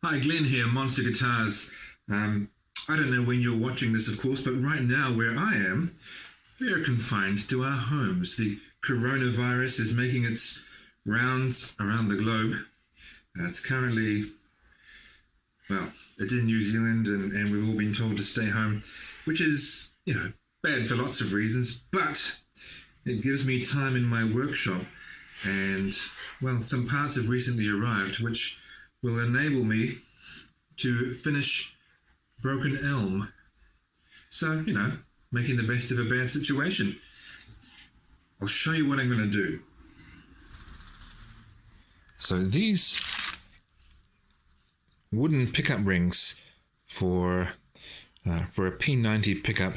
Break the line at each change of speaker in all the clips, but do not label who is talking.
Hi, Glenn here, Monster Guitars. I don't know when you're watching this, of course, but right now where I am, we are confined to our homes. The coronavirus is making its rounds around the globe. It's currently, well, it's in New Zealand and we've all been told to stay home, which is, bad for lots of reasons, but it gives me time in my workshop and, well, some parts have recently arrived which will enable me to finish Broken Elm. So, making the best of a bad situation. I'll show you what I'm going to do. So these wooden pickup rings for a P90 pickup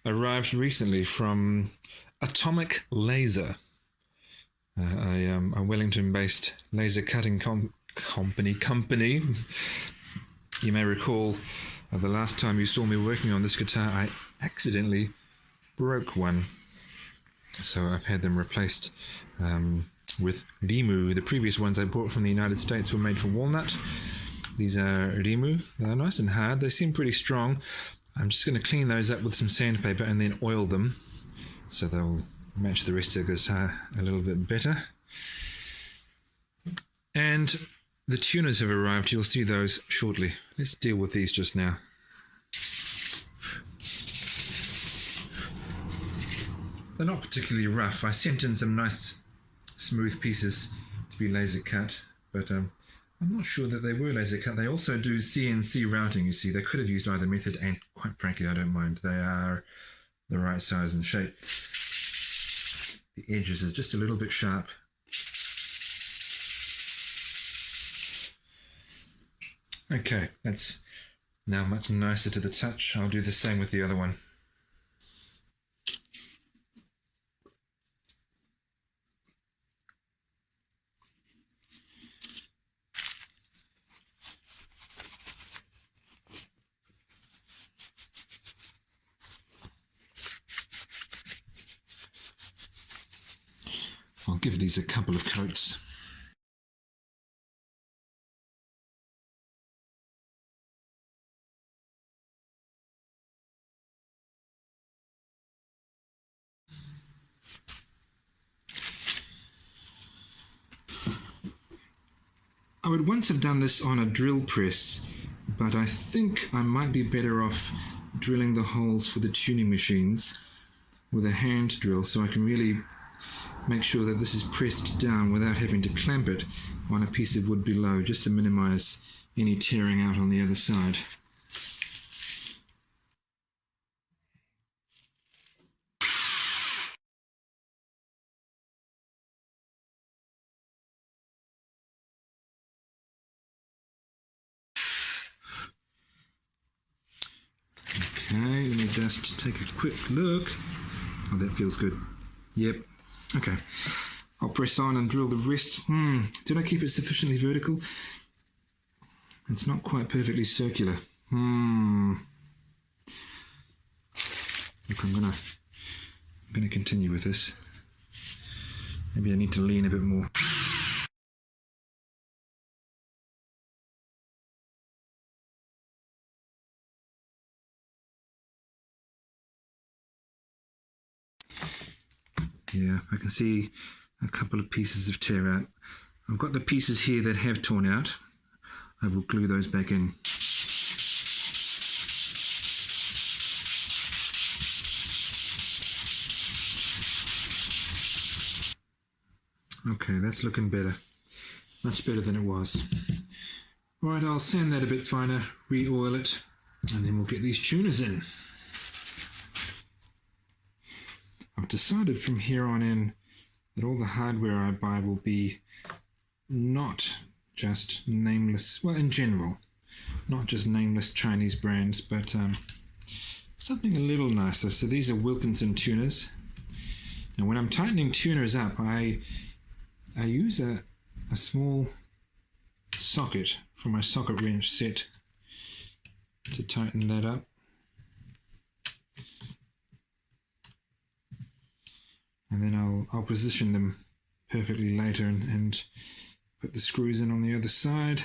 arrived recently from Atomic Laser, a Wellington-based laser cutting company. You may recall the last time you saw me working on this guitar, I accidentally broke one. So I've had them replaced with Rimu. The previous ones I bought from the United States were made from walnut. These are Rimu. They're nice and hard. They seem pretty strong. I'm just going to clean those up with some sandpaper and then oil them so they'll match the rest of the guitar a little bit better. And the tuners have arrived. You'll see those shortly. Let's deal with these just now. They're not particularly rough. I sent in some nice smooth pieces to be laser cut, but I'm not sure that they were laser cut. They also do CNC routing, you see. They could have used either method, and quite frankly, I don't mind. They are the right size and shape. The edges are just a little bit sharp. Okay, that's now much nicer to the touch. I'll do the same with the other one. I'll give these a couple of coats. I would once have done this on a drill press, but I think I might be better off drilling the holes for the tuning machines with a hand drill so I can really make sure that this is pressed down without having to clamp it on a piece of wood below, just to minimize any tearing out on the other side. Okay, let me just take a quick look. Oh, that feels good. Yep. Okay. I'll press on and drill the rest. Did I keep it sufficiently vertical? It's not quite perfectly circular. Look, I'm gonna continue with this. Maybe I need to lean a bit more. Yeah, I can see a couple of pieces of tear out. I've got the pieces here that have torn out. I will glue those back in. Okay, that's looking better. Much better than it was. All right, I'll sand that a bit finer, re-oil it, and then we'll get these tuners in. I've decided from here on in that all the hardware I buy will be not just nameless, well, in general, not just nameless Chinese brands, but something a little nicer. So these are Wilkinson Tuners. Now when I'm tightening tuners up, I use a small socket from my socket wrench set to tighten that up. And then I'll position them perfectly later and put the screws in on the other side.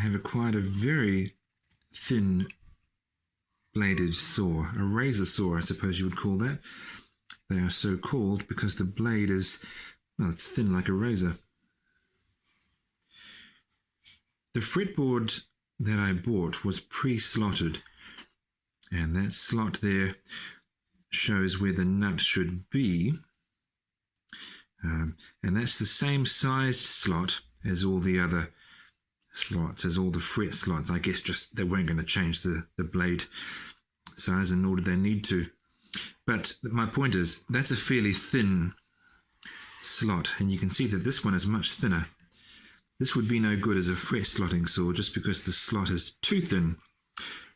have acquired a very thin bladed saw, a razor saw, I suppose you would call that. They are so called because the blade is, well, it's thin like a razor. The fretboard that I bought was pre-slotted, and that slot there shows where the nut should be, and that's the same sized slot as all the other slots, as all the fret slots. I guess just they weren't going to change the blade size, and nor did they need to. But my point is, that's a fairly thin slot, and you can see that this one is much thinner. This would be no good as a fret slotting saw just because the slot is too thin,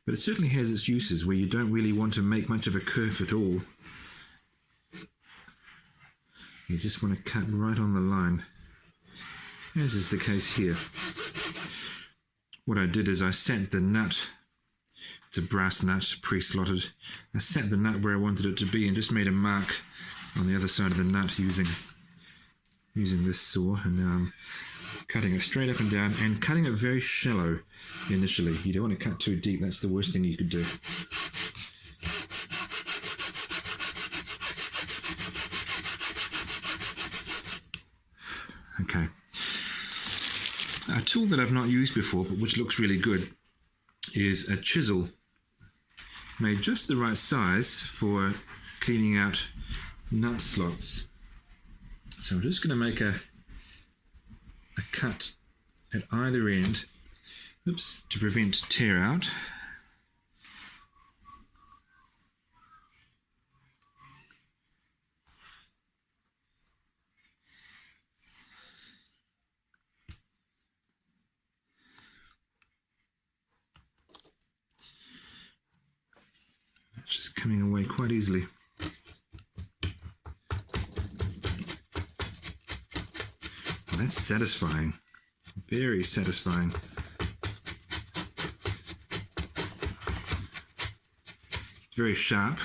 but it certainly has its uses where you don't really want to make much of a kerf at all. You just want to cut right on the line, as is the case here. What I did is I set the nut, it's a brass nut, pre-slotted. I set the nut where I wanted it to be and just made a mark on the other side of the nut using this saw, and now I'm cutting it straight up and down and cutting it very shallow initially. You don't want to cut too deep, that's the worst thing you could do. Okay. A tool that I've not used before, but which looks really good, is a chisel made just the right size for cleaning out nut slots. So I'm just going to make a cut at either end, to prevent tear out. It's just coming away quite easily. Well, that's satisfying, very satisfying. It's very sharp.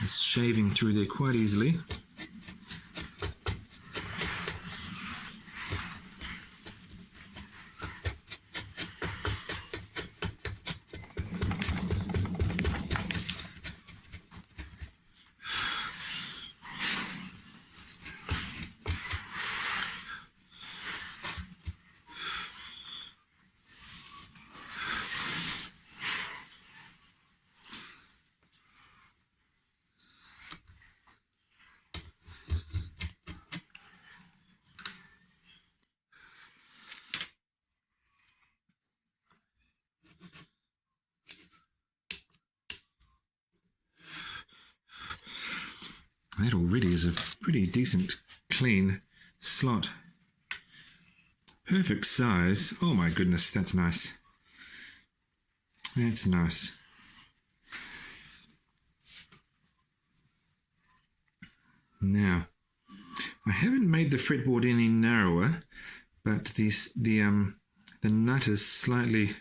It's shaving through there quite easily. That already is a pretty decent, clean slot. Perfect size. Oh my goodness, that's nice. That's nice. Now, I haven't made the fretboard any narrower, but the nut is slightly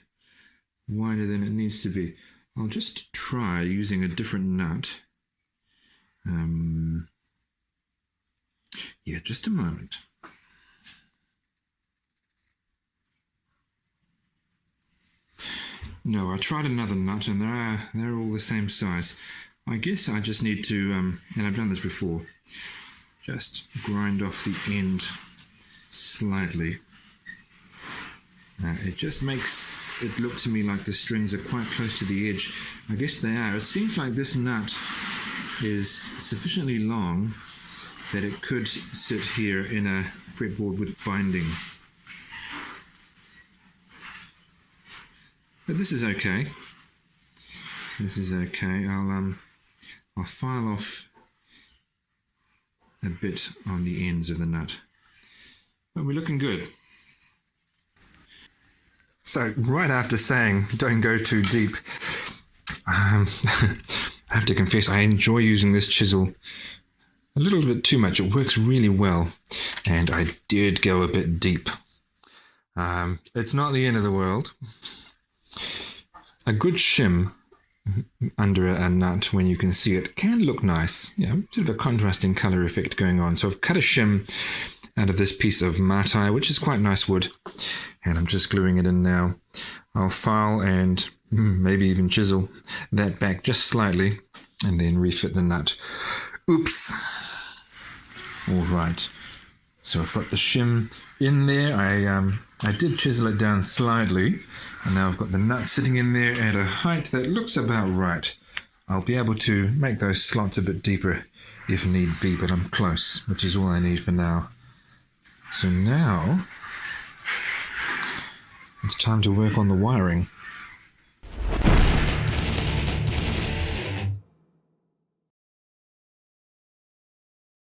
wider than it needs to be. I'll just try using a different nut. Yeah, just a moment. No, I tried another nut and they're all the same size. I guess I just need to, and I've done this before, just grind off the end slightly. It just makes it look to me like the strings are quite close to the edge. I guess they are. It seems like this nut is sufficiently long that it could sit here in a fretboard with binding. But this is okay. This is okay. I'll file off a bit on the ends of the nut. But we're looking good. So right after saying don't go too deep, I have to confess I enjoy using this chisel a little bit too much. It works really well, and I did go a bit deep. It's not the end of the world. A good shim under a nut, when you can see it, can look nice. You know, sort of a contrasting color effect going on. So I've cut a shim out of this piece of martai, which is quite nice wood, and I'm just gluing it in now. I'll file and maybe even chisel that back just slightly and then refit the nut. Oops. All right. So I've got the shim in there. I did chisel it down slightly, and now I've got the nut sitting in there at a height that looks about right. I'll be able to make those slots a bit deeper if need be, but I'm close, which is all I need for now. So now it's time to work on the wiring.